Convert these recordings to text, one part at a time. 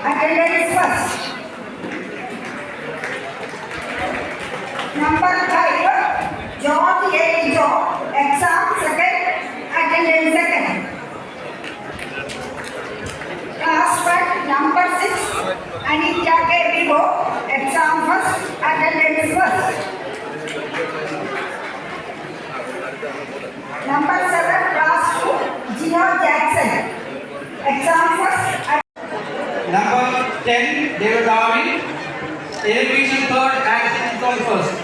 attendance first. Number 5, John A. John, exam second, attendance second. Class 1, number 6, Anita K. Vivo, exam first, attendance first. Number 7, class 2, Gino Jackson, exam first. Number 10, David Darwin, Division 3rd and 1st.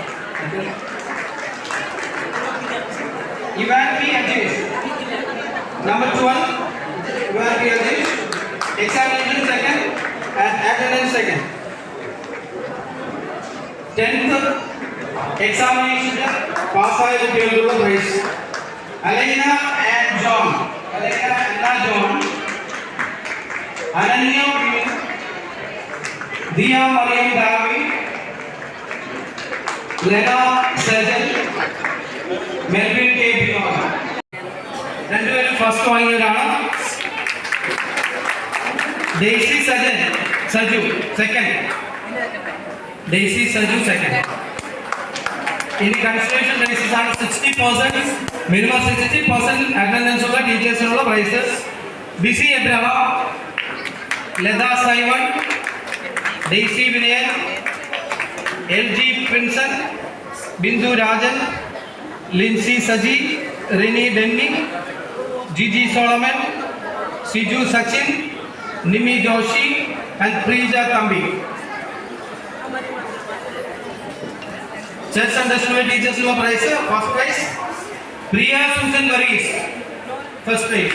Ivan P. Ajish. Number 12, Ivan P. Ajish, examination second and attendance second. 10th examination pass the prize. Alena and John. Alena and John. Ananya P. Dia Mariam David. Lena Sajal. Melvin K. Binoy. First one is Daisy Saju, second. Daisy Saju, second. In consideration, there is 60%, minimum 60% attendance of the teachers and all prices. BC Abraham, Leda Simon, Daisy Vinay, LG Princeton, Bindu Rajan, Lindsay Saji, Rini Denny, Gigi Solomon, Siju Sachin, Nimi Joshi, and Prija Tambi. Church and National Teachers Law Prize, first prize. Priya Susan Varis, first prize.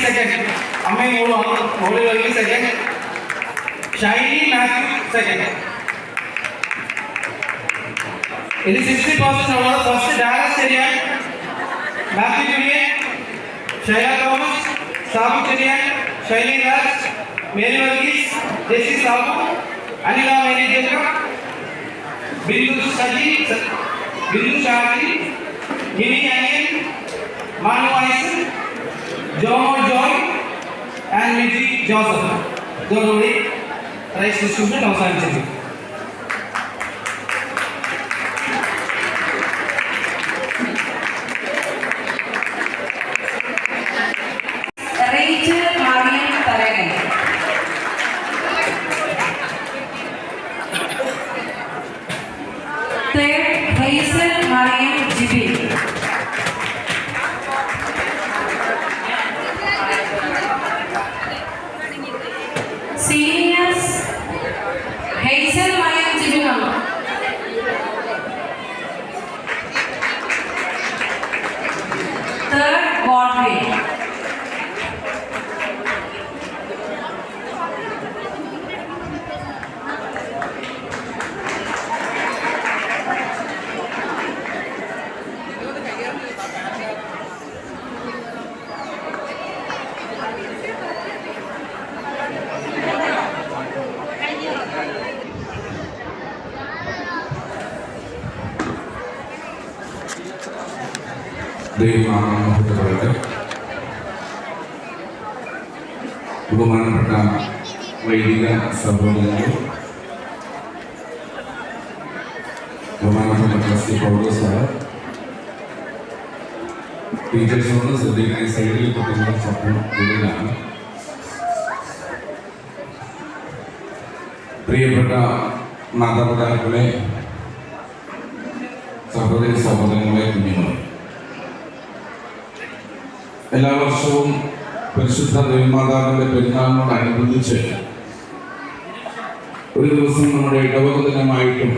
Second. Amay second. Shiny Matthew, second. It is 60% of first Dallas area. Matthew Julian, Shaya Thomas, Sabu Julian, Shaili Raj, Mary Varghese, Jesse Sabu, Anila Mary Jeka, Bindu Saji, Bindu Shahri, Mini Anian, Manu Aisen, Jomo Joy, and Miji Joseph. Those prize distribution of science. Seniors, Hazel Mariam Jibinam. Third, Godway. ബഹുമാനപ്പെട്ട വൈദിക സഹോദരങ്ങൾ, ബഹുമാനപ്പെട്ട trustee പൗലോസ് sir, ടീച്ചേഴ്സോട് ശ്രദ്ധിക്കുന്ന സൈഡിൽ കുട്ടികളുടെ സ്വപ്നം കൂടുതലാണ്. പ്രിയപ്പെട്ട മാതാപിതാക്കളെ, സഹോദരി സഹോദരങ്ങളെ, കുഞ്ഞുങ്ങളെ, എല്ലാ വർഷവും പരിശുദ്ധ ദേവമാതാവിന്റെ പെരുന്നാളിനോടനുബന്ധിച്ച് ഒരു ദിവസം നമ്മുടെ ഇടവക ദിനമായിട്ടും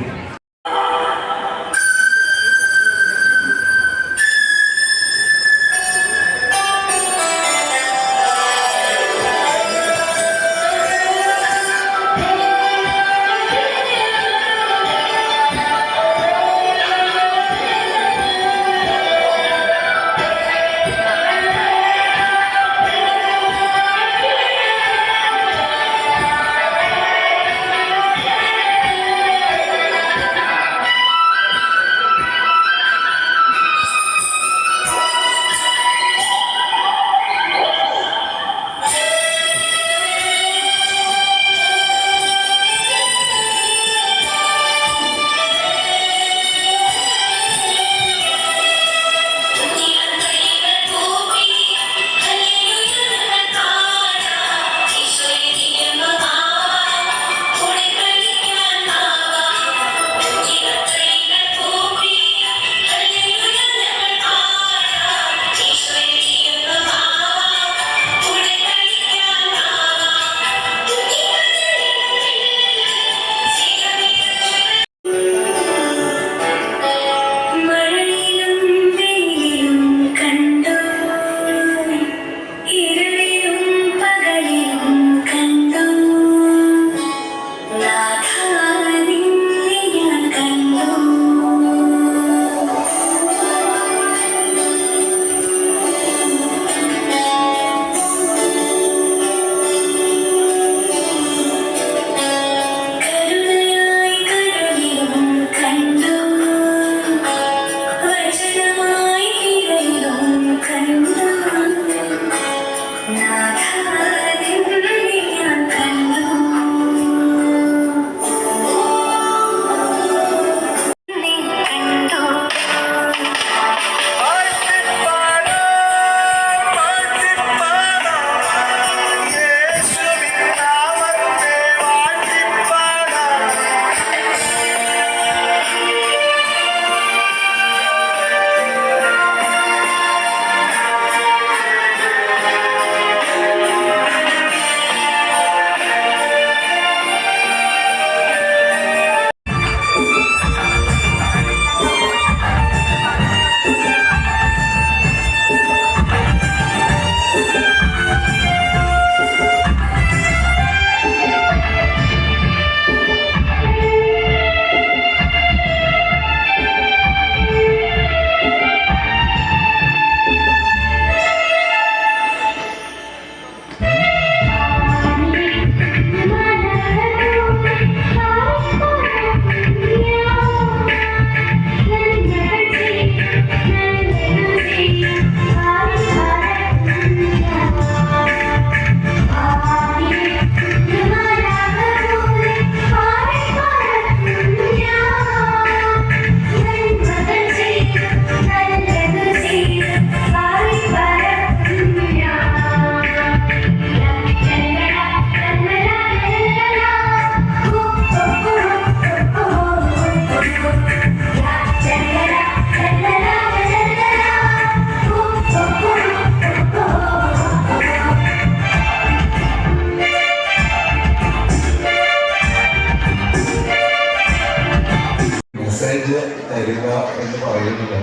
എന്ന് പറയുന്നത്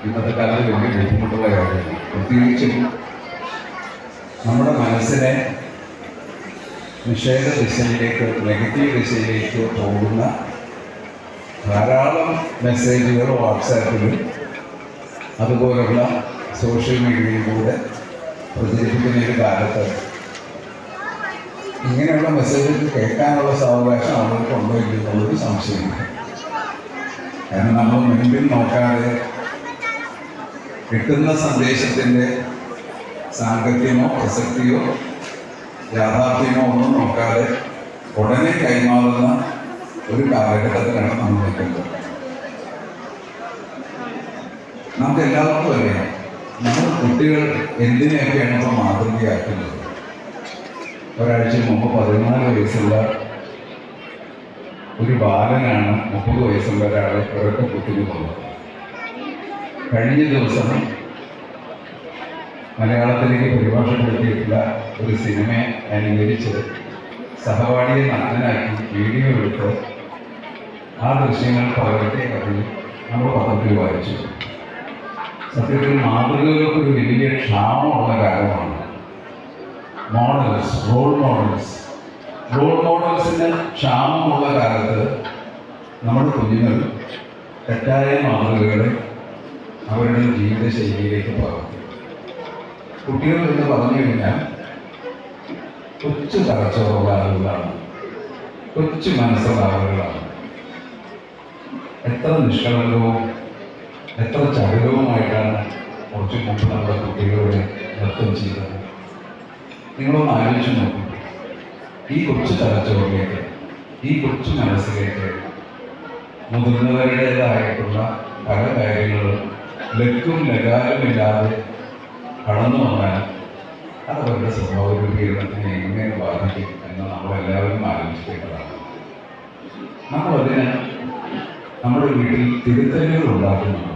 ഇന്നത്തെ കാലത്ത് വലിയ ബുദ്ധിമുട്ടുള്ള കാര്യമാണ്. പ്രത്യേകിച്ചും നമ്മുടെ മനസ്സിനെ നിഷേധ ദിശയിലേക്ക്, നെഗറ്റീവ് ദിശയിലേക്ക് പോകുന്ന ധാരാളം മെസ്സേജുകൾ വാട്സാപ്പിലും അതുപോലുള്ള സോഷ്യൽ മീഡിയയിലൂടെ പ്രചരിപ്പിക്കുന്ന ഒരു കാലത്ത് ഇങ്ങനെയുള്ള മെസ്സേജുകൾ കേൾക്കാനുള്ള സാവകാശം അവർക്ക് ഉണ്ടോ എന്നുള്ളൊരു സംശയമില്ല. കാരണം നമ്മൾ മുൻപിൽ നോക്കാതെ കിട്ടുന്ന സന്ദേശത്തിൻ്റെ സാങ്കത്യമോ പ്രസക്തിയോ യാഥാർത്ഥ്യമോ ഒന്നും നോക്കാതെ ഉടനെ കൈമാറുന്ന ഒരു കാലഘട്ടത്തിലാണ് നമ്മൾ നിൽക്കുന്നത്. നമുക്ക് എല്ലാവർക്കും അറിയാം, നമ്മുടെ കുട്ടികൾ എന്തിനെയൊക്കെയാണ് ഇപ്പോൾ മാതൃകയാക്കുന്നത്. ഒരാഴ്ച മുമ്പ് 14 വയസ്സുള്ള ഒരു ബാലനാണ് 30 വയസ്സുള്ള ഒരാളെ ഒരൊക്കെ കുട്ടിന് കൊന്നത്. കഴിഞ്ഞ ദിവസം മലയാളത്തിലേക്ക് പരിഭാഷപ്പെടുത്തിയിട്ടുള്ള ഒരു സിനിമയെ അനുകരിച്ച് സഹപാഠിയെ നഗ്നനാക്കി വീഡിയോ എടുത്ത് ആ ദൃശ്യങ്ങൾ പകർത്തി അതിൽ നമ്മൾ പത്രത്തിൽ വായിച്ചു. സത്യത്തിൽ മാതൃകകൾക്കൊരു വലിയ ക്ഷാമമുള്ള കാലമാണ്. റോൾ മോഡൽസിന് ക്ഷാമമുള്ള കാലത്ത് നമ്മുടെ കുഞ്ഞുങ്ങൾ തെറ്റായ മാതൃകകളെ അവരുടെ ജീവിതശൈലിയിലേക്ക് പകർത്തി. കുട്ടികൾ എന്ന് പറഞ്ഞു കഴിഞ്ഞാൽ കൊച്ചു തലച്ചോറുള്ള ആളുകളാണ്, കൊച്ചു മനസ്സുള്ള ആളുകളാണ്. എത്ര നിഷ്കളങ്കവും എത്ര ചടുലവുമായിട്ടാണ് കുറച്ച് മുമ്പ് നമ്മുടെ കുട്ടികളുടെ നൃത്തം ചെയ്തത്. നിങ്ങളൊന്ന് ആലോചിച്ച് നോക്കൂ. ഈ കൊച്ചു തലച്ചോറിലേക്ക്, ഈ കൊച്ചു മനസ്സിലേക്ക് മുതിർന്നവരുടേതായിട്ടുള്ള പല കാര്യങ്ങളും ലക്കും ലകാലുമില്ലാതെ കടന്നു വന്നാൽ അത് അവരുടെ സ്വഭാവ രൂപീകരണത്തിനെ എങ്ങനെ ബാധിക്കും എന്ന് നമ്മളെല്ലാവരും ആലോചിക്കേണ്ടതാണ്. നമ്മളതിന് നമ്മുടെ വീട്ടിൽ തിരുത്തലുകൾ ഉണ്ടാക്കുന്നുണ്ടോ?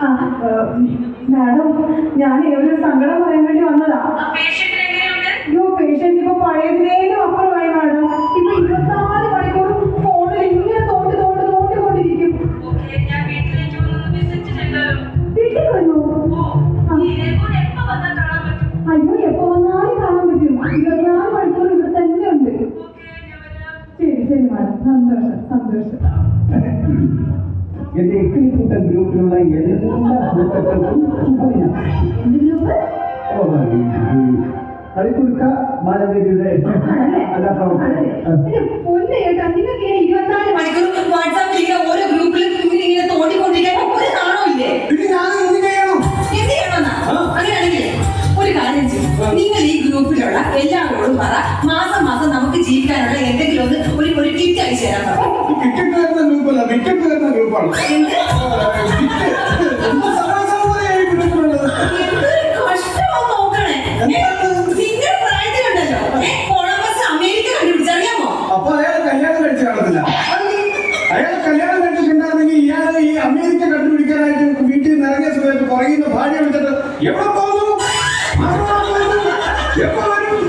മാഡം ഞാൻ ഒരു സങ്കടം പറയാൻ വേണ്ടി വന്നതാ. പേഷ്യന്റിന് എങ്ങനെയുണ്ട്? അയ്യോ പേഷ്യന്റ് ഇപ്പൊ പഴയതിനേലും അപ്പുറമായി മാഡം. ഇപ്പൊ 24 മണിക്കൂറും ഫോണിൽ ഇങ്ങനെ തോണ്ടിക്കൊണ്ടിരിക്കും. ഓക്കേ, ഞാൻ വീട്ടിലേക്ക് ഒന്ന് വിസിറ്റ് ചെയ്താലോ? വീട്ടിൽ വരുമോ? ഇതേപോലെ എപ്പോ വന്നാൽ കാണാൻ പറ്റും? അയ്യോ എപ്പോ വന്നാലും കാണാൻ പറ്റും. 24 മണിക്കൂർ ഇവിടെ തന്നെ ഉണ്ട്. ഓക്കേ, ഞാൻ വരാം. ശരി മാഡം, സന്തോഷം. എന്റെ ഇക്കിളിക്കൂട്ട ഗ്രൂപ്പിലുള്ള എല്ലാ സുഹൃത്തുക്കൾക്കും ശുഭദിനം. കളിക്കുടുക്ക മാനവേദിയുടെ എല്ലാ പ്രവർത്തനം പൊന്നെ കേട്ടാ, നിങ്ങൾക്ക് 24 മണിക്കൂർ വാട്സാപ്പിൽ ഇങ്ങനെ ഓരോ ഗ്രൂപ്പിലും ഇങ്ങനെ തോണ്ടിക്കൊണ്ടിരിക്കാൻ ഒരു നാണോ ഇല്ലേ? ഇത് ഞാൻ എന്ത് ചെയ്യണം? എന്ത് ചെയ്യണമെന്നാ? അങ്ങനെയാണെങ്കിൽ ഒരു കാര്യം ചെയ്യും, നിങ്ങൾ ഈ ഗ്രൂപ്പിലുള്ള എല്ലാവരോടും പറ, മാസം നമുക്ക് ജീവിക്കാനുള്ള എന്തെങ്കിലും ഒരു കിറ്റ് അയച്ചു തരാൻ പറ. ടിക്കറ്റ് വരുന്ന ഗ്രൂപ്പല്ല, വിക്കറ്റ് വരുന്ന ഗ്രൂപ്പാണ്. എന്തൊരു കഷ്ടമാണ് നോക്കണേ. നിങ്ങളുടെ പ്രായത്തിലുണ്ടല്ലോ കൊളംബസ് അമേരിക്ക കണ്ടുപിടിച്ചറിയാമോ? അപ്പൊ അയാൾ കല്യാണം കഴിച്ച് കാണത്തില്ല. അയാൾ കല്യാണം കഴിച്ചിട്ടുണ്ടായിരുന്നെങ്കിൽ ഇയാൾ ഈ അമേരിക്ക കണ്ടുപിടിക്കാനായിട്ട് വീട്ടിൽ നിന്ന് ഇറങ്ങിയ സമയത്ത് പുറകിന്ന് ഭാര്യ വിളിച്ചിട്ട് എവിടെ പോകുന്നു, എപ്പോ വരും,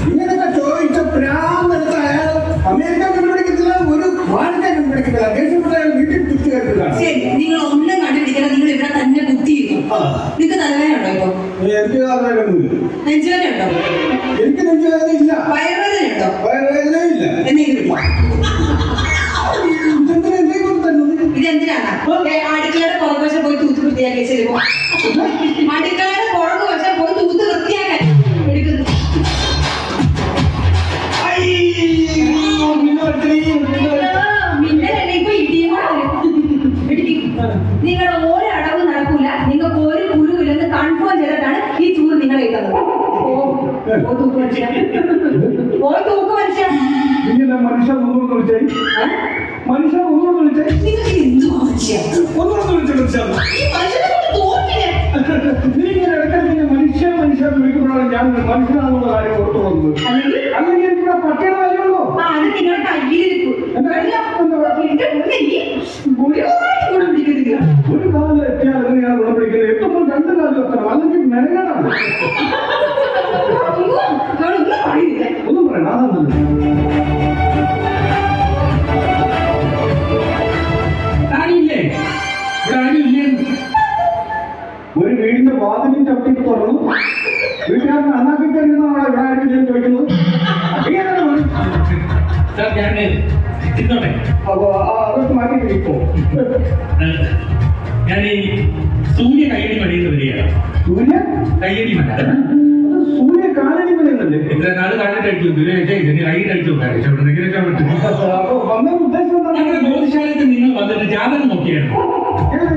ഇങ്ങനെയൊക്കെ ചോദിച്ച പ്രാന്തെടുത്ത അയാൾ അമേരിക്ക കണ്ടുപിടിക്കത്തില്ല, ഒരു വാഴക്ക കണ്ടുപിടിക്കത്തില്ല. ദേഷ്യപ്പെട്ട അയാൾ വീട്ടിൽ കുത്തി കയറ്റുകയാണ്. ശരി, നിങ്ങൾ ഒന്നും കണ്ടുപിടിക്കണം, നിങ്ങൾ ഇവിടെ തന്നെ കുത്തിയിരുന്നു. നിങ്ങൾക്ക് തലവേദന ഉണ്ടോ? ഇപ്പൊ എനിക്ക് തലവേദനയൊന്നുമില്ല. നെഞ്ചുവേദന ഉണ്ടോ? എനിക്ക് നെഞ്ചുവേദന ഇല്ല, വയറുവേദന ഉണ്ടോ? വയറുവേദന ഇല്ല. എന്തെങ്കിലും ഇതെന്തിനാണ് അടുക്കളയുടെ പുറകുവശം പോയി തൂത്ത് വൃത്തിയാക്കി വെച്ചിരുമോ? അടുക്കളയുടെ പുറകുവശം പോയി തൂത്ത് വൃത്തിയാക്കാൻ എടുക്കുന്നു. മിന്നലല്ലേ ഇപ്പൊ ഇടിയും കൂടെ വരും. നിങ്ങളുടെ ഓരോ അടവ് നടക്കൂല, നിങ്ങൾക്ക് ഒരു കുരുവില്ലെന്ന് കൺഫേം ചെയ്തിട്ടാണ് ഈ ചൂട് നിങ്ങൾ എഴുതുന്നത്. തൂക്ക് മനുഷ്യ, തൂക്ക് മനുഷ്യ. മനുഷ്യ ഒന്നുകൂടെ വിളിച്ചേ, മനുഷ്യ ഒന്നുകൂടെ വിളിച്ചേ, നിങ്ങൾക്ക് എന്തു മനുഷ്യ? ഒന്നുകൂടെ വിളിച്ചു. ഈ മനുഷ്യനെ കൊണ്ട് തോന്നില്ല. നീ ഇങ്ങനെ ഇടയ്ക്കിടയ്ക്ക് മനുഷ്യ വിളിക്കുമ്പോഴാണ് ഞാൻ മനുഷ്യനാണെന്നുള്ള കാര്യം ഓർത്തു വന്നത്. അല്ലെങ്കിൽ എനിക്കിവിടെ പട്ടിയുടെ കാര്യമുള്ളൂ. അത് നിങ്ങളുടെ കയ്യിലിരിക്കും. ഒരു കാലം എത്തിയാൽ എങ്ങനെയാണ് ഗുണം പിടിക്കുന്നത്? എത്തുമ്പോൾ 2 കാലം എത്തണം, അല്ലെങ്കിൽ മെനകേടാണ്. ഒന്നും പറയണം, അതാണ് ഒരു വീടിന്റെ വാതിലും ചവിട്ടി തുറന്നു വീട്ടുകാരൻ അന്നാക്കി തരുന്നതാണ് ഇവിടെ ആരും ചോദിക്കുന്നത്. അപ്പൊ അതൊക്കെ മാറ്റി ഇപ്പോ ഞാൻ ഈ സൂര്യ കയ്യടി മണിന്ന് വരികയാണ്. സൂര്യ കയ്യടി മല, സൂര്യ കാലടി മലയുന്നല്ലേ? ഇത്ര നാൾ കാലിട്ട് അടിച്ചു, ഇതിന് കൈയിട്ട് അടിച്ചു. അപ്പൊ വന്ന ഉദ്ദേശം എന്താണ്? ഞങ്ങളുടെ ജ്യോതിശാലത്തിൽ നിങ്ങൾ വന്നിട്ട് ജാതകം നോക്കിയായിരുന്നു.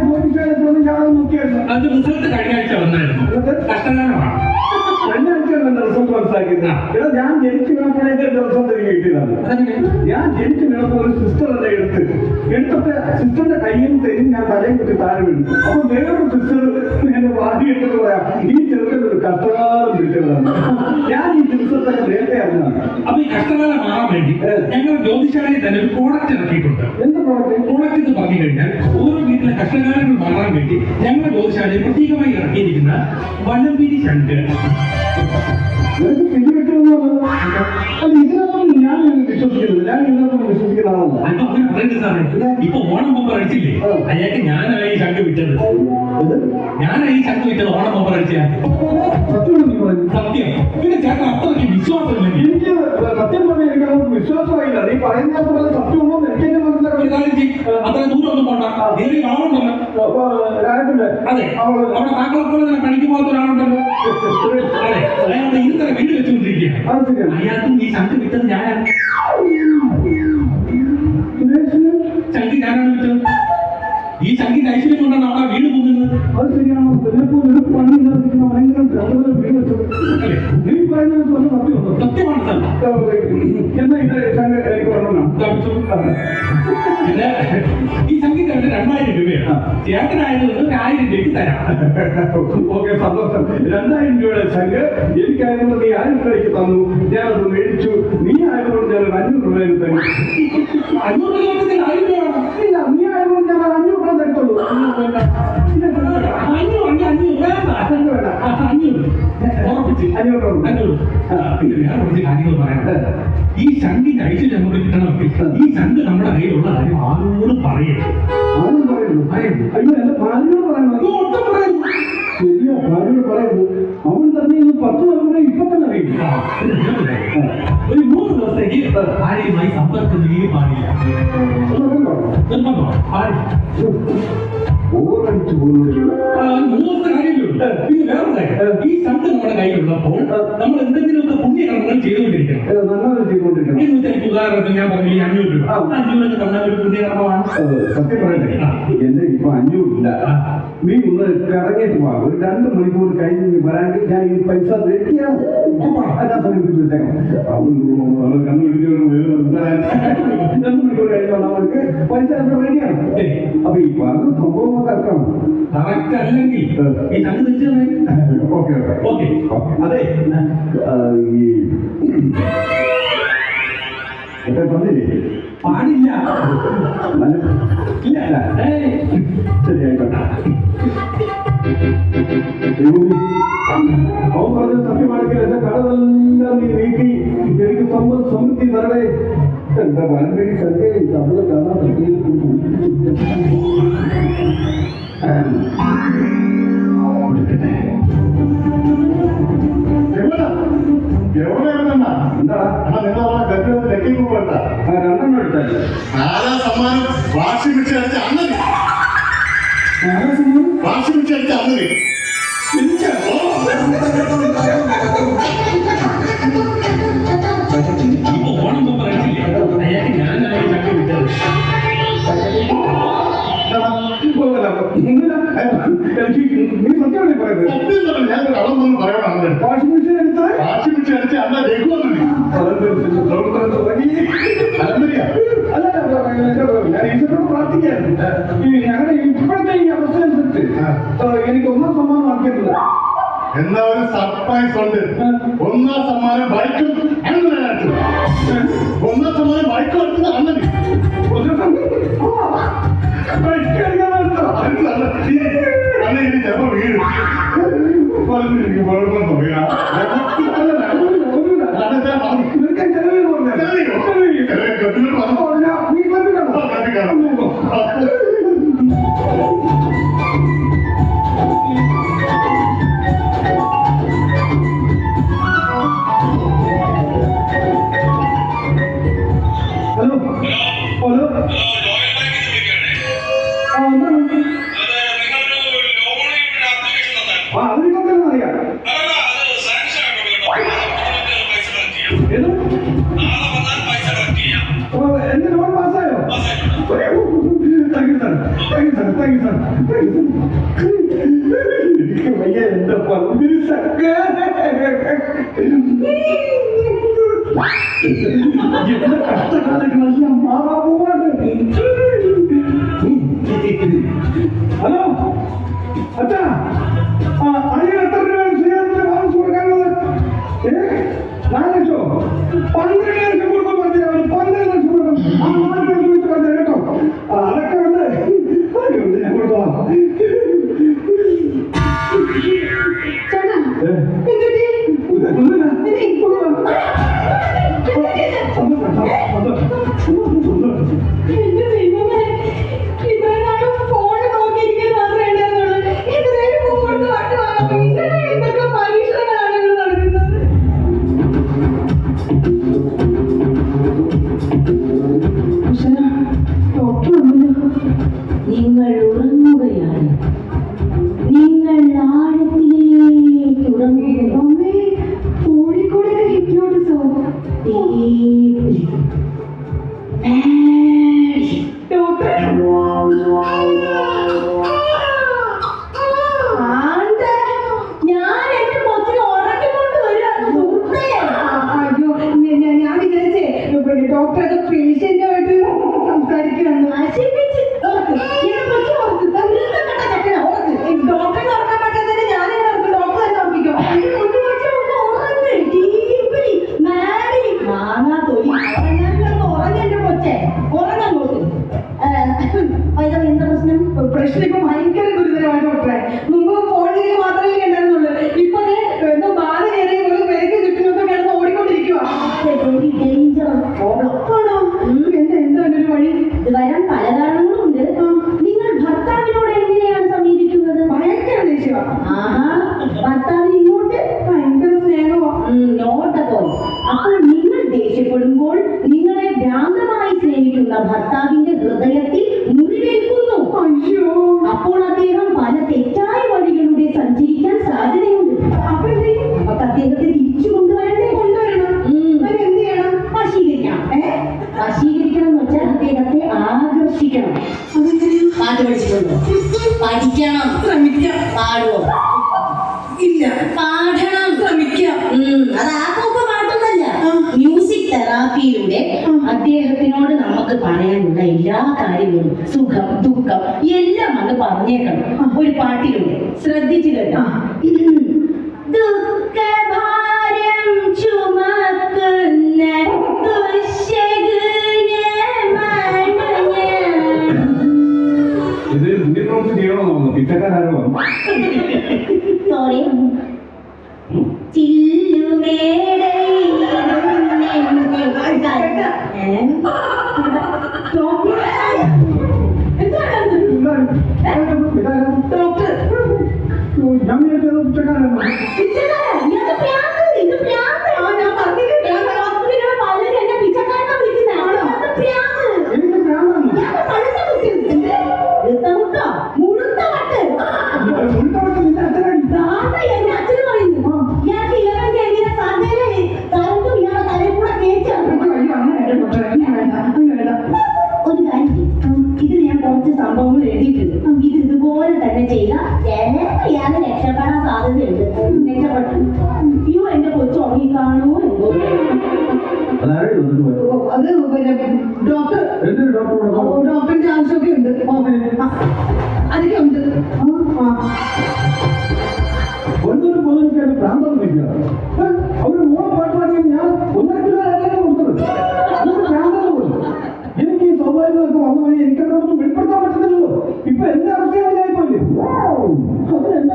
ജ്യോതിശാലത്തൊന്നും ജാതകം നോക്കിയായിരുന്നു. അത് റിസൾട്ട് കഴിഞ്ഞ ആഴ്ച വന്നായിരുന്നു. കഷ്ടകാലമാണ്. കഴിഞ്ഞ ആഴ്ചയല്ല റിസൾട്ട് മനസ്സിലാക്കിയത്. ഇവിടെ ഞാൻ ജനിച്ചു വീണപ്പോഴേ റിസൾട്ട് എനിക്ക് കിട്ടിയതാണ്. ഞാൻ ജനിച്ചു വീണപ്പോൾ ഒരു സിസ്റ്റർ എന്നെ എടുത്തിട്ട് സിസ്റ്ററിന്റെ കയ്യിൽ തെരി ഞാൻ തലയും കുത്തി താഴെ വീണു. അപ്പൊ വേറൊരു സിസ്റ്റർ എന്നെ വാരി എടുത്തിട്ട് പറയാം, ഈ ചെറുക്കൻ ഒരു കഷ്ടകാലം വിളിച്ചതാണ്. ഞാൻ ഈ ദിവസത്തൊക്കെ നേരത്തെ അറിഞ്ഞതാണ്. അപ്പൊ ഈ കഷ്ടകാലം മാറാൻ വേണ്ടി ഞങ്ങൾ ജ്യോതിശാലയിൽ തന്നെ ഒരു പ്രോഡക്റ്റ് ഇറക്കിയിട്ടുണ്ട്. എന്ത് പ്രോഡക്റ്റ് എന്ന് പറഞ്ഞു കഴിഞ്ഞാൽ ഓരോ വീട്ടിലെ കഷ്ടകാലങ്ങൾ മാറാൻ വേണ്ടി ഞങ്ങളുടെ ജ്യോതിശാലയിൽ പ്രത്യേകമായി ഇറക്കിയിരിക്കുന്ന വലംപിരി ശങ്ക്. നിനക്ക് പിടികിട്ടുമെന്ന് അത് ഇതിനൊന്നും ഞാൻ വിശ്വസിക്കുന്നില്ല. ഞാൻ ഇതിനൊന്നും വിശ്വസിക്കുന്ന ആളല്ല. അപ്പൊ അങ്ങനെ പറയേണ്ട സാറേ, ഇപ്പൊ ഓണം ബൊമ്പർ അടിച്ചില്ലേ, അയാൾക്ക് ഞാനായി ഈ ശങ്ക് വിറ്റത്. ഞാനായി ഈ ശങ്ക് വിറ്റത് ഓണം ബൊമ്പർ അടിച്ച സത്യം നീ പറഞ്ഞു. സത്യം. പിന്നെ ചേട്ടൻ അത്രയ്ക്ക് വിശ്വാസമില്ലെങ്കിൽ എനിക്ക് സത്യം പറഞ്ഞാൽ എനിക്ക് അങ്ങോട്ട് വിശ്വാസമായില്ല. നീ പറയുന്ന പോലെ സത്യമുണ്ടോ എനിക്ക് തന്നെ മനസ്സിലാക്കി. ഒരു കാര്യം ചെയ്യും, അത്ര ദൂരം ഒന്നും പോണ്ട. ഏറി വളമുണ്ടല്ലോ. അതെ, അവിടെ താങ്കളെ പോലെ തന്നെ പണിക്ക് പോകാത്ത ഒരാളുണ്ടല്ലോ. അതെ, അയാളുടെ ഇന്നലെ വീട് വെച്ചുകൊണ്ടിരിക്കുകയാണ്. അയാൾക്കും ഈ ശങ്ക് വിറ്റത് ഞാനാണ്. ശങ്ക് ഞാനാണ് വിറ്റത്. ഈ ശങ്കിന്റെ ഐശ്വര്യം കൊണ്ടാണ് അവിടെ വീട് പോകുന്നത്. അത് ശരിയാണോ? പണി വീട് വെച്ചത് നീ പറയുന്നത് സത്യമുണ്ടോ? സത്യമാണ് സാർ. എന്നാ ഇത് എനിക്ക് പറഞ്ഞു. പിന്നെ ഈ സംഗീതം 2000 രൂപയാണ്. ചേട്ടനായതുകൊണ്ട് 1000 രൂപയ്ക്ക് തരാം. ഓക്കെ, സന്തോഷം. 2000 രൂപയുടെ ശങ്ക് എനിക്കായതുകൊണ്ട് നീ 1000 രൂപയ്ക്ക് തന്നു. ഞാനത് മേടിച്ചു. നീ ആയതുകൊണ്ട് ഞാൻ 500 രൂപയിൽ തരും. 500 രൂപ 1000 രൂപ. ഇല്ല, നീ ആയതുകൊണ്ട് ഞാൻ 500 രൂപ തരത്തുള്ളൂ. ഈ ശങ്കിന്റെ ഐശ്വര്യം നമുക്ക് കിട്ടണമെങ്കിൽ ഈ ശങ്ക് നമ്മുടെ കയ്യിലുള്ള കാര്യം ആരോടും പറയരുത്. ആരും പറയുന്നു അയ്യോ എന്റെ ഭാര്യയോട് പറയണം ഒട്ടും പറയുന്നു. ശരിയാ ഭാര്യയോട് പറയുന്നു. അവൻ തന്നെ ഇത് 10 തലമുറ ഇപ്പൊ തന്നെ അറിയില്ല. ഒരു 3 ദിവസത്തേക്ക് ആരെയുമായി സമ്പർക്കം ചെയ്യുകയും പാടില്ല. നിർബന്ധമാണ്. ഓരടിച്ചു പോകുന്നില്ല. 3 ദിവസത്തെ കാര്യമില്ല. പിന്നെ വേറെ കാര്യം, ഈ ശങ്ക് നമ്മുടെ കയ്യിലുള്ളപ്പോൾ നമ്മൾ എന്തെങ്കിലുമൊക്കെ പുണ്യകർമ്മങ്ങൾ ചെയ്തുകൊണ്ടിരിക്കണം. നല്ലത് ചെയ്തുകൊണ്ടിരിക്കണം. എനിക്ക് ഉദാഹരണത്തിന് ഞാൻ പറഞ്ഞു 500 രൂപ 500 തന്നാൽ ഒരു പുണ്യകർമ്മമാണ്. സത്യം പറയട്ടെ എന്റെ ഇപ്പൊ 500 ഇല്ല. നീ ഒന്ന് കറങ്ങിയിട്ട് പോവാ. ഒരു 2 മണിക്കൂർ കഴിഞ്ഞ് വരാമെങ്കിൽ ഞാൻ ഈ പൈസ റെഡിയാണ്. അതാ സമയത്ത് വിട്ടേക്കാം. കണ്ടുപിടിച്ച് 2 മണിക്കൂർ കഴിഞ്ഞ് നമുക്ക് പൈസ റെഡിയാണ്. അപ്പൊ ഈ പറഞ്ഞ സംഭവം കറക്കണം. കറക്റ്റ് അല്ലെങ്കിൽ ഈ ശങ്ക് വെച്ച് ഓക്കെ ഓക്കെ. അതെ ഈ പറഞ്ഞില്ലേ പാടില്ല. ഇല്ല ശരിയായിക്കോട്ടെ. അവൻ പറഞ്ഞ സത്യമാണെങ്കിൽ എന്റെ കടമെല്ലാം നീ നീക്കി എനിക്ക് സമൃദ്ധി തരണേ. എന്റെ വലമ്പേരി സന്ധ്യ നമ്മള് കാണാൻ രണ്ടെണ്ണം എടുത്തല്ലേ സമ്മാനം വാശി പിടിച്ച് അടിച്ച അന്നനെ വാശി പിടിച്ച് അടിച്ച അന്നനെ ഇപ്പൊ ഓണം പറയില്ലേ അയാൾക്ക് ഞാനായി ശങ്ക് വിട്ടത്. നീ സത്യമാണ് പറയുന്നത്. സത്യം പറഞ്ഞു ഞാൻ കടന്നൊന്നും പറയണം. വാഷിംഗ് മെഷീൻ എടുത്തത് വാശി പിടിച്ച് അടിച്ച അന്ന രഘുവന്നനെ പ്രവർത്തനം തുടങ്ങി. അല്ല ഞാൻ ഈശ്വരനോട് പ്രാർത്ഥിക്കായിരുന്നു. ഞങ്ങളുടെ ഇപ്പോഴത്തെ ഈ അവസ്ഥ അനുസരിച്ച് എനിക്ക് 1 സമ്മാനം ആക്കിയിട്ടില്ല. എന്നാ ഒരു സർപ്രൈസ് ഉണ്ട്. 1 സമ്മാനം ബൈക്കും അങ്ങനെ 1 സമ്മാനം ബൈക്കും എടുത്തത് അന്നനെ അന്ന് ഇനി ചിലപ്പോ വീട് ഹലോ ഹലോ അതിനിപ്പോ തന്നെ അറിയാം. എന്റെ ലോൺ പാസ്സായോ? എനിക്ക് വയ്യ എന്റെ പന്തിരി കഷ്ടകാലങ്ങളെല്ലാം മാറാ പോവാണ്. ഹലോ അച്ഛാ അയ്യോ എത്ര രൂപ സ്വീകരണത്തിന് വാങ്ങിച്ചു കൊടുക്കാനുള്ളത്? 4 ലക്ഷോ? 12 ലക്ഷം കൊടുക്കാൻ പറഞ്ഞു. 12 ലക്ഷം കൊടുക്കും. ആ 4 പേര് ചോദിച്ചു പറഞ്ഞു കേട്ടോ. അതൊക്കെ ഉണ്ട്. ഞാൻ കൊടുത്തോളാം. ആഹാ, ഭർത്താവിന് ഇങ്ങോട്ട് ഭയങ്കര സ്നേഹമാ. നോട്ടപ്പോൾ അപ്പോൾ നിങ്ങൾ ദേഷ്യപ്പെടുമ്പോൾ നിങ്ങളെ ഭ്രാന്തമായി സ്നേഹിക്കുന്ന ഭർത്താവിന്റെ ഹൃദയത്തിൽ മുറിവേൽക്കുന്നു. അയ്യോ, അപ്പോൾ അദ്ദേഹം പല തെറ്റായ വഴികളിലൂടെ സഞ്ചരിക്കാൻ സാധ്യതയുണ്ട്. അപ്പൊ അദ്ദേഹത്തെ തിരിച്ചു കൊണ്ടുവരണം. എന്ത് ചെയ്യണം? വശീകരിക്കണം. വശീകരിക്കണം എന്ന് വെച്ചാൽ അദ്ദേഹത്തെ ആകർഷിക്കണം. പാട്ട് പഠിച്ചിട്ടുണ്ടോ? പഠിക്കണം. ശ്രമിക്കാം. പാടുവോ? ഇല്ല. പാടണം. ശ്രമിക്കാം. അത് ആർക്കൊക്കെ പാട്ടൊന്നല്ല. മ്യൂസിക് തെറാപ്പിയിലൂടെ അദ്ദേഹത്തിനോട് നമുക്ക് പറയാനുള്ള എല്ലാ കാര്യങ്ങളും, സുഖം ദുഃഖം എല്ലാം അങ്ങ് പറഞ്ഞേക്കണം ഒരു പാട്ടിലൂടെ. ശ്രദ്ധിച്ചു കേട്ടോ. ദുഃഖഭാരം ചുമക്കുന്ന ഇത് ഇന്ത്യൻ പ്രോംസ് ചെയ്യണമെന്ന് തോന്നുന്നു. പിറ്റക്കാരോ സോറി ഞാൻ വിചാരിച്ചത് പിറ്റക്കാരാണ്. എനിക്ക് ഭ്രാന്താണ്. മുഴുത്തവർക്ക് നിന്റെ അച്ഛനാടി. ഒരു കാര്യം, ഇത് ഞാൻ കുറച്ച് സംഭവങ്ങൾ എഴുതിയിട്ടുണ്ട്. ഇത് ഇതുപോലെ തന്നെ ചെയ്താൽ ഇയാളെ രക്ഷപ്പെടാൻ സാധ്യതയുണ്ട്. രക്ഷപ്പെട്ടു. അയ്യോ, എന്റെ കൊച്ചു ഉറങ്ങിക്കാണോ എന്തോ. അതായത് അത് പിന്നെ ഡോക്ടർ എന്തൊരു ഡോക്ടർ ഡോക്ടറിന്റെ ആവശ്യമൊക്കെ ഉണ്ട്. അതൊക്കെ ഉണ്ട്. ഒന്നൊരു മുതലിക്ക് ഭ്രാന്തൊന്നും ഇല്ല. അവര് മൂന്ന് പാട്ട് പാടിയാൽ ഞാൻ 1.5 കിലോ കൊടുത്തത്. അതൊരു ഭ്രാന്തെന്ന് പോലും. എനിക്ക് ഈ സ്വാഭാവികമൊക്കെ വന്ന വഴി എനിക്കതൊന്നും വെളിപ്പെടുത്താൻ പറ്റുന്നില്ലല്ലോ. ഇപ്പൊ എന്റെ അവസ്ഥയായിപ്പോയില്ലേ? അത് എന്റെ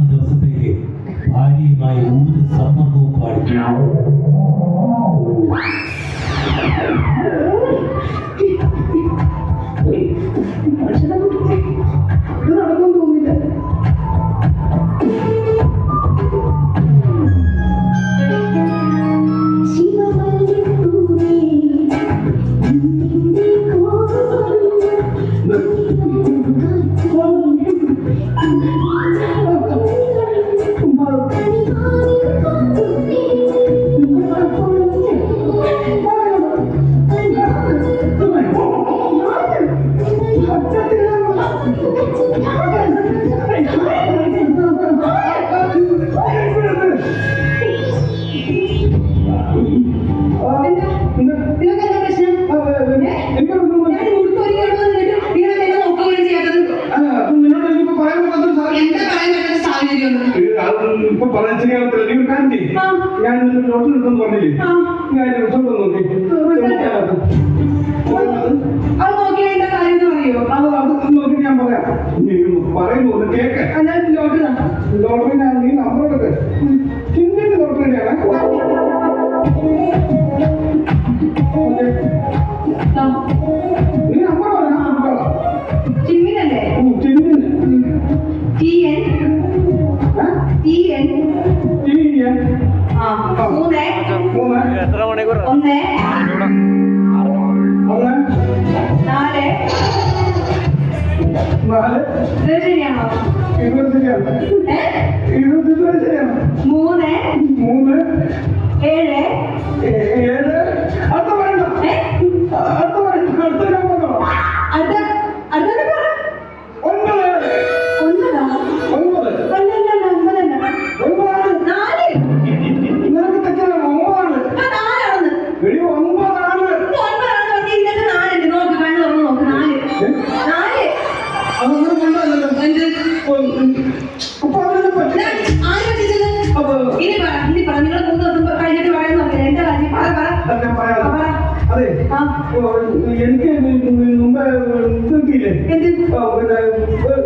ദിവസത്തേക്ക് ഭാര്യയുമായി ഊര് സമ്മതവും പാടി ഇത് നടന്നു തോന്നില്ല. ഇപ്പൊ പറയാൻ ശരിയാവത്തില്ല. നിങ്ങൾ കാര്യം ചെയ്യും. ഞാൻ ഡോക്ടർ എടുത്തെന്ന് പറഞ്ഞില്ലേ? ഞാൻ റിസൾട്ട് നോക്കി. അത് നോക്കിയാൽ എന്താ കാര്യം എന്ന് പറയോ? അത് നോക്കി ഞാൻ പറയാം. പറയുന്നു ഒന്ന് കേക്ക്. ഡോക്ടറിനെ നീ നമ്പർ എടുക്ക്. ചിന്തിന്റെ ഡോക്ടറിന്റെയാണ്. നീ നമ്പർ പറയാം. ചിമ്മിനല്ലേ? ചിന്തിന് എത്ര മണിക്കൂർ? 1 4 ശരിയാണോ? 20 ശരിയാണ്. 20 ശരിയാണ്. 3 7 അടുത്ത വേണ്ട. അടുത്ത വേണ്ട. അടുത്ത ഞാൻ പറഞ്ഞോ. അടുത്ത പറ. 9 നിനക്ക് തെറ്റാണ്. 9 എടി 9 അതൊന്നും കൊണ്ടല്ലോ. അപ്പൊ അതിനെ പറ്റി ഇനി പറ. നിങ്ങൾ 3 ദിവസം കഴിഞ്ഞിട്ട് പറയുന്നു. എന്റെ കാര്യം പറ. ഞാൻ പറയാം. എനിക്ക് മുമ്പേ കിട്ടിയില്ലേ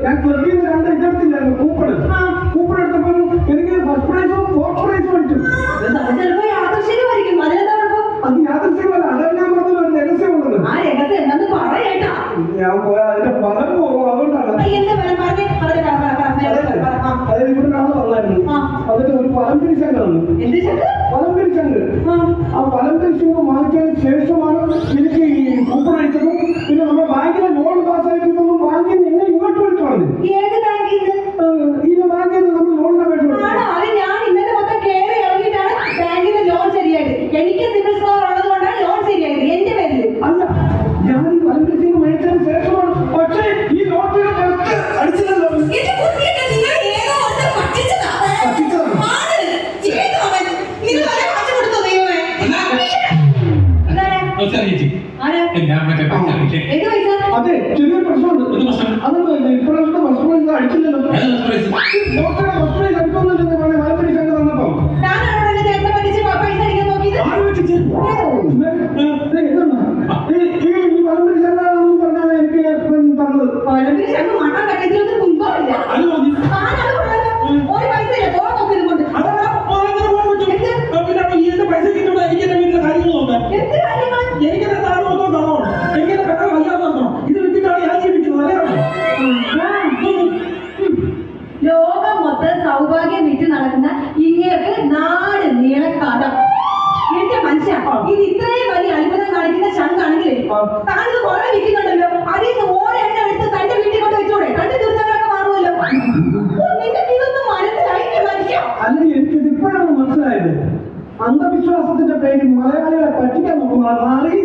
ഞാൻ ക്ലബിൽ നിന്ന് 2 ഇതെടുത്തില്ലായിരുന്നു കൂപ്പൺ എടുത്തപ്പോൾ എനിക്ക് ഫസ്റ്റ് പ്രൈസും 4th പ്രൈസും അടിച്ചു. ചിലപ്പോ യാദൃശ്ചികമായിരിക്കും. അതിനെന്താ കുഴപ്പം? അത് യാദൃശ്ചികമല്ല, അതാണ് ഞാൻ പറഞ്ഞത് ഒരു രഹസ്യമുള്ളത്. ആ രഹസ്യം എന്താന്ന് പറയേട്ടാ. ഞാൻ പോയാൽ അതിന്റെ ഫലം പോകും, അതുകൊണ്ടാണ്. എന്താ ഫലം? അതായത് ഇവിടെ ഒരാൾ വന്നായിരുന്നു, അതിന്റെ ഒരു ഫലം പിരിച്ചങ്ങാണ്. എന്ത് ചെക്ക്? ഫലം പിരിച്ചങ്ങ്. ആ ഫലം പിരിച്ചങ്ങ് വാങ്ങിച്ചതിന് ശേഷമാണ് എനിക്ക് ഈ കൂപ്പൺ അടിച്ചതും പിന്നെ നമ്മുടെ ബാങ്കിലെ ലോൺ പാസ്സായിട്ടൊന്നും ബാങ്കിൽ നിന്ന് ഇങ്ങോട്ട് വിളിച്ചു പറഞ്ഞു. ഏത് ബാങ്കിൽ നിന്ന്? ഈ ബാങ്കിൽ നിന്ന് നമ്മൾ ലോണിന് അപേക്ഷ കൊടുത്തു. ആണോ? അത് ഞാൻ ഇന്നലെ മൊത്തം കയറി ഇറങ്ങിയിട്ടാണ് ബാങ്കിന്റെ ലോൺ ശരിയായത്. എനിക്ക് സിബിൽ സ്കോർ ഉള്ളത് കൊണ്ടാണ് ലോൺ ശരിയായത് എന്റെ പേരിൽ. അല്ല, ഞാൻ ഈ ഫലം പിരിച്ചങ്ങ് മേടിച്ചതിന് ശേഷമാണ്. പക്ഷേ ഈ ലോട്ടറി ടെസ്റ്റ് അടിച്ചില്ലല്ലോ. അതെ, ചെറിയൊരു പ്രശ്നമുണ്ട്. അതൊന്നും ഇപ്രാവശ്യത്തെ ഫസ്റ്റ് പ്രൈസ് അടിച്ചില്ലല്ലോ. ലോട്ടറി ഫസ്റ്റ് പ്രൈസ് അടിക്കൊന്നുമില്ലെന്ന് പറഞ്ഞ ഫലം പിരിച്ചങ്ങ് തന്നപ്പോ ഈ ഫലം പിരിച്ചങ്ങ് പറഞ്ഞാൽ എനിക്ക് തന്നത്. ലോകം മൊത്തം സൗഭാഗ്യം വിറ്റ് നടക്കുന്ന ഇങ്ങേർക്ക് നാട് നീളെ കടം. എന്റെ മനുഷ്യ, ഇത് ഇത്രയും വലിയ അത്ഭുതം കാണിക്കുന്ന ശങ്കാണെങ്കിലേ താനിത് കുറെ വിൽക്കുന്നുണ്ടല്ലോ. അതിൽ നിന്ന് ഓരെണ്ണം എടുത്ത് തന്റെ വീട്ടിൽ കൊണ്ട് വെച്ചോടെ, തന്റെ ദുരിതങ്ങളൊക്കെ മാറുമല്ലോ. നിങ്ങൾക്ക് ഇതൊന്നും മനസ്സിലായില്ലേ മനുഷ്യ? അല്ല, എനിക്കിത് ഇപ്പോഴാണ് മനസ്സിലായത്. അന്ധവിശ്വാസത്തിന്റെ പേരിൽ മലയാളികളെ പറ്റിക്കാൻ നോക്കുന്ന മാറി.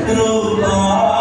സ്വാതന്ത്ര്യോടെ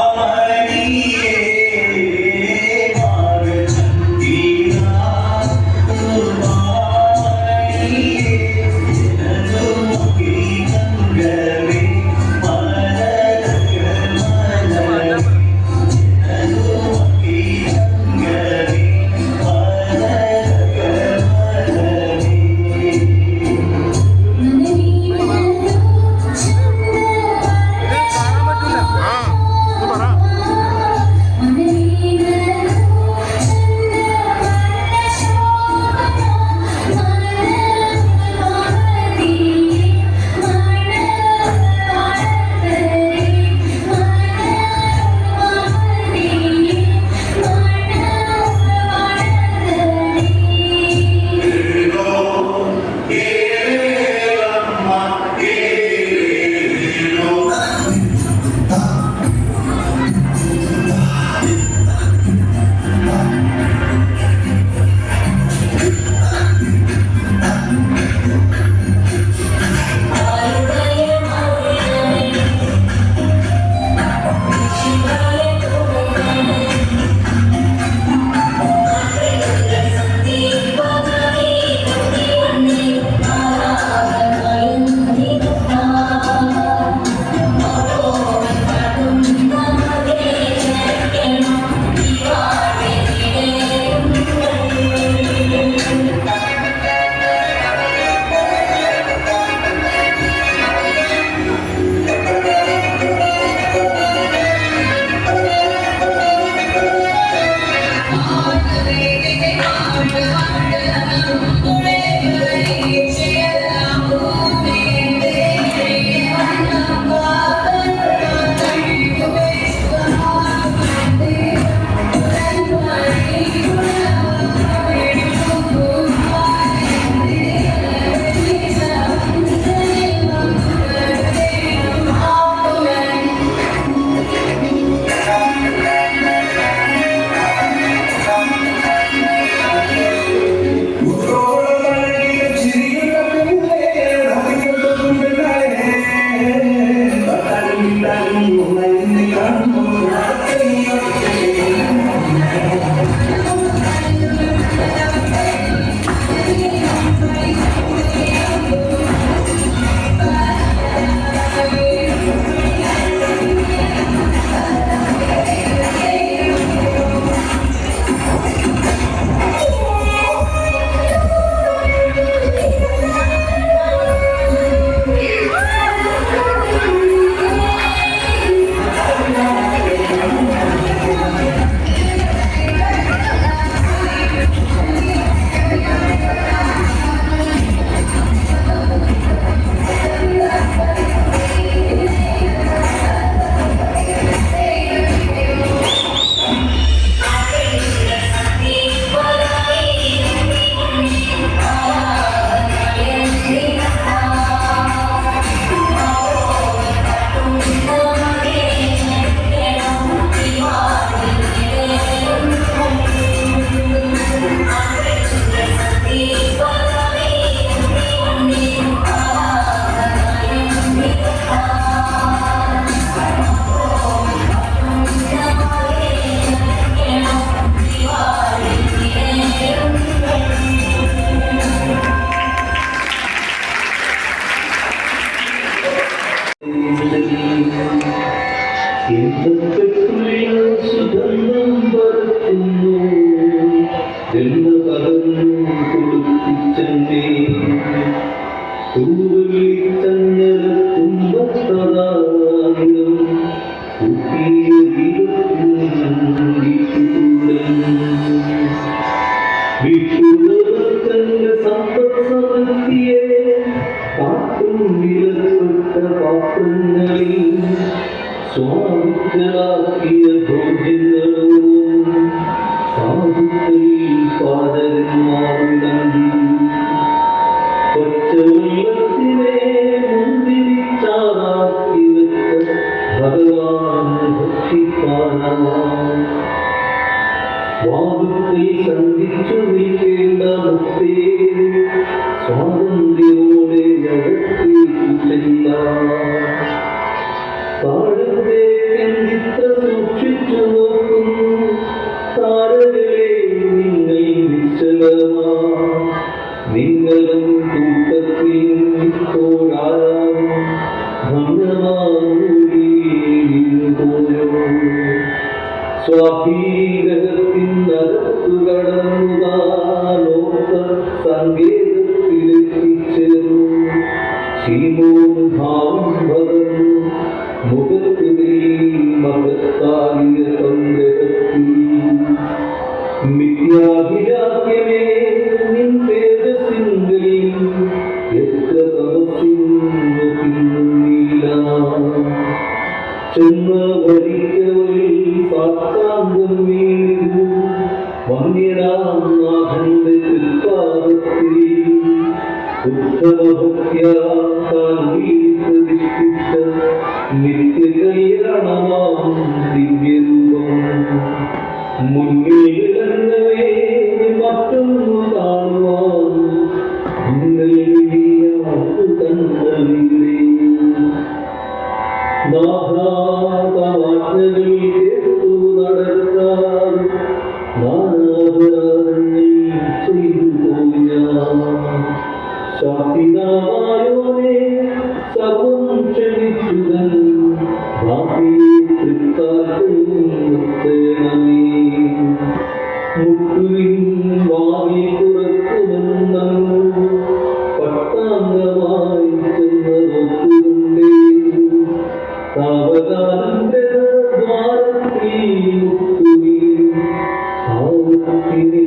സ്വാധീനത്തിനകത്തു കടന്നുതാനോത്ത സങ്കേതത്തിലെത്തിച്ചേർന്നു. ശീമോദ്ഭാവം പകർന്നു മുഖത്തുതീ മകത്താകിയ സന്ദേഹത്തിൽ. മിഥ്യാഭിലാക്യമേ നിൻ തേജസ്സിങ്കൽ എത്ര തപസ്സിന്നു തിന്നുന്നില്ല. ചെന്ന വരിക്കവയിൽ സാത്താന്തം വീണു വന്യരാം നാഥന്റെ തൃപ്പാദത്തിൽ. ഉത്തമഭക്ത്യാ താൻ പ്രതിഷ്ഠിച്ച നിത്യകല്യാണമാം ദിവ്യരൂപം. മുന്നിൽ വിളങ്ങവേ മറ്റൊന്നു കാണുവാൻ കണ്ടതില്ലേ. നാഥാതവാജ്ഞകൾ കേട്ടു നടക്കാൻ നാനാപരാധങ്ങൾ ചെയ്തു പോയി ഞാൻ. ശാസിതാവായോനെ സർവം ക്ഷമിച്ചുതൻ ഭാവിയെ തൃക്കാലമേ. മുട്ടുവിൻ വാങ്ങി പുറത്തു നിന്നു പട്ടാംഗമായി ചെന്നതൊത്തുകൊണ്ടേ. സാവകാലന്റെ ദ്വാരത്തിൽ മുട്ടുവിൻ ആവത്തിനെ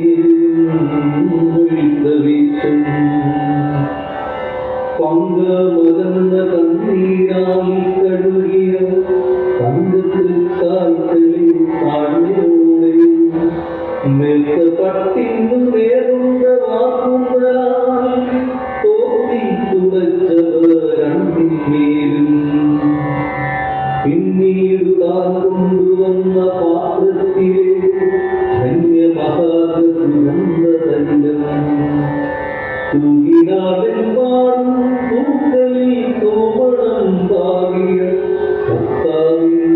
വീശം. പങ്കമകന്ന കണ്ണീരായി കഴുകിയ തങ്കത്തിൽക്കാൽക്കളിൽ താഴ്ന്നോടെ മേത്ത പട്ടിന്നു നേരുണ്ട വാക്കുകളാൽ തോത്തി തുടച്ചവർ രണ്ടിന്മേലും. പിന്നീട് താൻ കൊണ്ടുവന്ന പാത്രത്തിലെ ധന്യമഹാസുഗന്ധതൈലം തൂകിനാടെമ്പാടും പൂക്കളിൽ കോമളം പാകിയ കർത്താവിൻ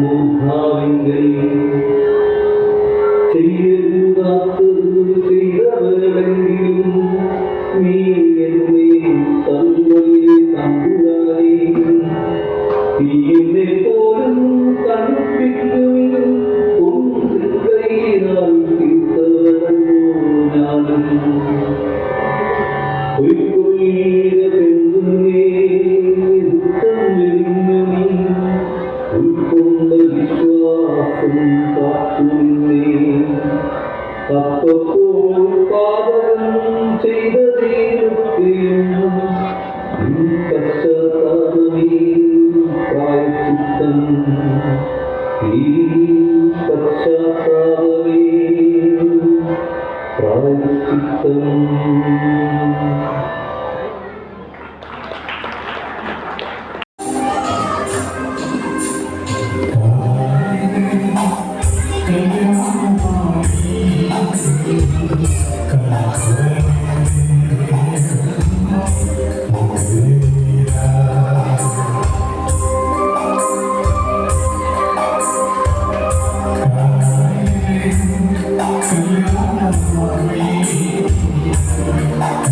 മൂർധാവിങ്കൽ. ചെയ്യരുതാത്തത് ചെയ്തവരെങ്കിലും നീ എന്നെ തല്ലുവല്ലേ തമ്പുരാനേ. തീയിനെ പോലും തണുപ്പിക്കുവിൻ കൈയിനാൽ തീർത്തവരോ ഞാനും. ഉൾക്കൊള്ളിയ പെണ്ണുന്നേ ദുഃഖം വെടിഞ്ഞു നീ ഉൾക്കൊണ്ട വിശ്വാസം കാത്തുനിന്നേ. അപ്പപ്പോൾ പാതകം ചെയ്തതേയൊക്കെയും പശ്ചാത്താപമേ പ്രായശ്ചിത്തം. ഈ പശ്ചാത്താപമേ പ്രായശ്ചിത്തം. Kalian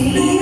Thank you.